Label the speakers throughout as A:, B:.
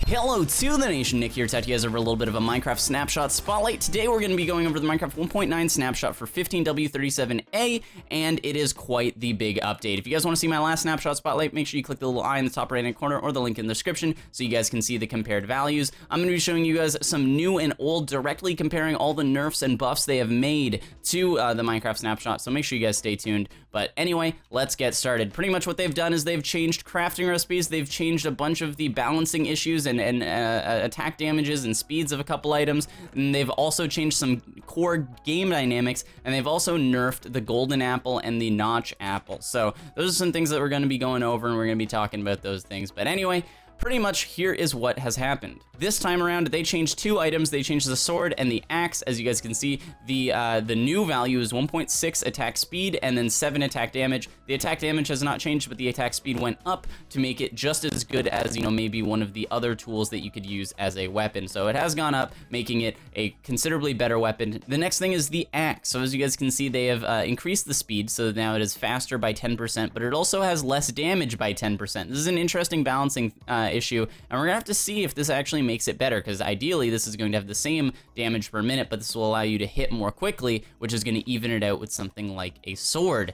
A: Hello to the nation, Nick here to talk to you guys over a little bit of a Minecraft Snapshot Spotlight. Today we're going to be going over the Minecraft 1.9 snapshot for 15W37A, and it is quite the big update. If you guys want to see my last Snapshot Spotlight, make sure you click the little eye in the top right-hand corner or the link in the description so you guys can see the compared values. I'm going to be showing you guys some new and old, directly comparing all the nerfs and buffs they have made to the Minecraft Snapshot, so make sure you guys stay tuned. But anyway, let's get started. Pretty much what they've done is they've changed crafting recipes, they've changed a bunch of the balancing issues and attack damages and speeds of a couple items, and they've also changed some core game dynamics, and they've also nerfed the golden apple and the notch apple. So those are some things that we're going to be going over, and we're going to be talking about those things. But anyway, pretty much here is what has happened. This time around, they changed two items. They changed the sword and the axe. As you guys can see, the new value is 1.6 attack speed and then 7 attack damage. The attack damage has not changed, but the attack speed went up to make it just as good as, you know, maybe one of the other tools that you could use as a weapon. So it has gone up, making it a considerably better weapon. The next thing is the axe. So as you guys can see, they have increased the speed, so now it is faster by 10%, but it also has less damage by 10%. This is an interesting balancing issue, and we're gonna have to see if this actually makes it better, because ideally this is going to have the same damage per minute, but this will allow you to hit more quickly, which is going to even it out with something like a sword.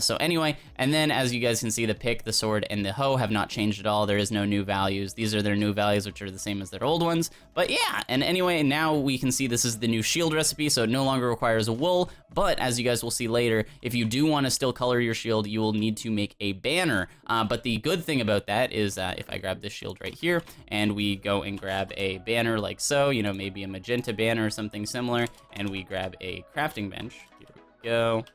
A: So anyway, and then as you guys can see, the pick, the sword, and the hoe have not changed at all. There is no new values. These are their new values, which are the same as their old ones. But yeah, and anyway, now we can see this is the new shield recipe, so it no longer requires a wool, but as you guys will see later, if you do want to still color your shield, you will need to make a banner. But the good thing about that is if I grab this shield right here, and we go and grab a banner like so, you know, maybe a magenta banner or something similar, and we grab a crafting bench, here we go,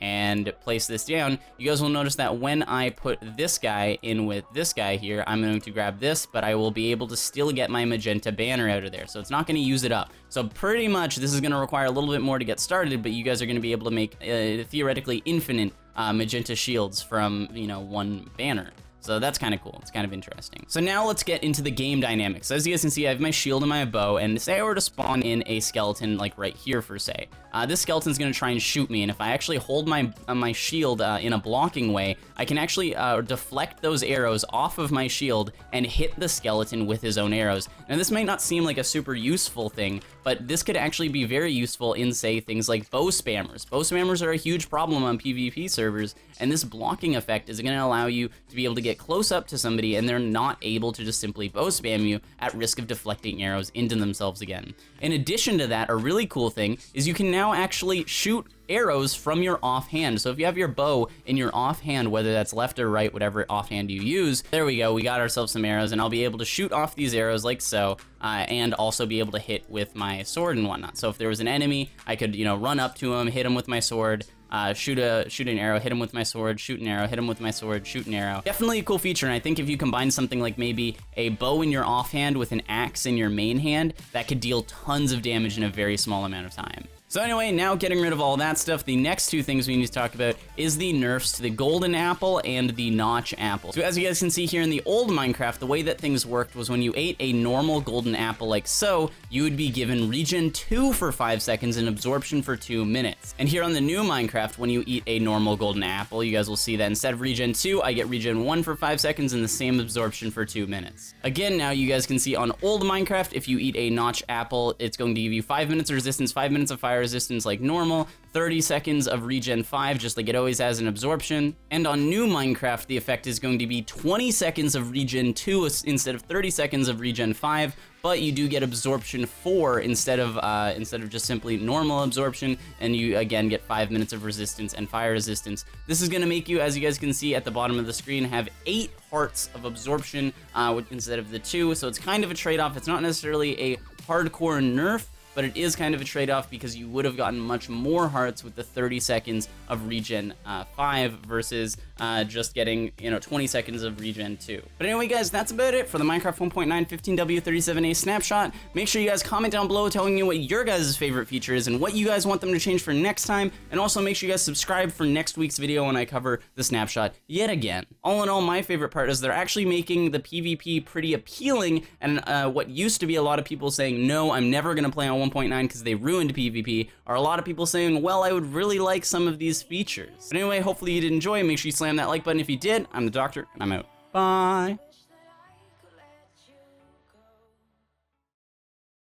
A: and place this down, you guys will notice that when I put this guy in with this guy here, I'm going to grab this, but I will be able to still get my magenta banner out of there, so it's not going to use it up. So pretty much this is going to require a little bit more to get started, but you guys are going to be able to make theoretically infinite magenta shields from, you know, one banner. So that's kind of cool. It's kind of interesting. So now let's get into the game dynamics. As you guys can see, I have my shield and my bow, and say I were to spawn in a skeleton like right here for say, this skeleton's gonna try and shoot me, and if I actually hold my shield in a blocking way, I can actually deflect those arrows off of my shield and hit the skeleton with his own arrows. Now this might not seem like a super useful thing, but this could actually be very useful in say things like bow spammers. Bow spammers are a huge problem on PvP servers, and this blocking effect is gonna allow you to be able to get close up to somebody and they're not able to just simply bow spam you at risk of deflecting arrows into themselves again. In addition to that, a really cool thing is you can now actually shoot arrows from your offhand. So if you have your bow in your offhand, whether that's left or right, whatever offhand you use, there we go, we got ourselves some arrows, and I'll be able to shoot off these arrows like so, and also be able to hit with my sword and whatnot. So if there was an enemy, I could, you know, run up to him, hit him with my sword, shoot an arrow, hit him with my sword, shoot an arrow, hit him with my sword, shoot an arrow. Definitely a cool feature, and I think if you combine something like maybe a bow in your offhand with an axe in your main hand, that could deal tons of damage in a very small amount of time. So anyway, now getting rid of all that stuff, the next two things we need to talk about is the nerfs to the golden apple and the notch apple. So as you guys can see here in the old Minecraft, the way that things worked was when you ate a normal golden apple like so, you would be given regen 2 for 5 seconds and absorption for 2 minutes. And here on the new Minecraft, when you eat a normal golden apple, you guys will see that instead of regen 2, I get regen 1 for 5 seconds and the same absorption for 2 minutes. Again, now you guys can see on old Minecraft, if you eat a notch apple, it's going to give you 5 minutes of resistance, 5 minutes of fire resistance like normal, 30 seconds of regen 5 just like it always has in absorption, and on new Minecraft the effect is going to be 20 seconds of regen 2 instead of 30 seconds of regen 5, but you do get absorption 4 instead of just simply normal absorption, and you again get 5 minutes of resistance and fire resistance. This is going to make you, as you guys can see at the bottom of the screen, have 8 hearts of absorption instead of the 2, so it's kind of a trade-off. It's not necessarily a hardcore nerf, but it is kind of a trade-off because you would have gotten much more hearts with the 30 seconds of regen 5 versus just getting, you know, 20 seconds of regen 2. But anyway, guys, that's about it for the Minecraft 1.9 15W37A snapshot. Make sure you guys comment down below telling me what your guys' favorite feature is and what you guys want them to change for next time, and also make sure you guys subscribe for next week's video when I cover the snapshot yet again. All in all, my favorite part is they're actually making the PvP pretty appealing, and what used to be a lot of people saying, no, I'm never going to play on 1.9 because they ruined PvP, are a lot of people saying, well, I would really like some of these features. But anyway, hopefully you did enjoy. Make sure you slam that like button if you did. I'm the Doctor, and I'm out. Bye.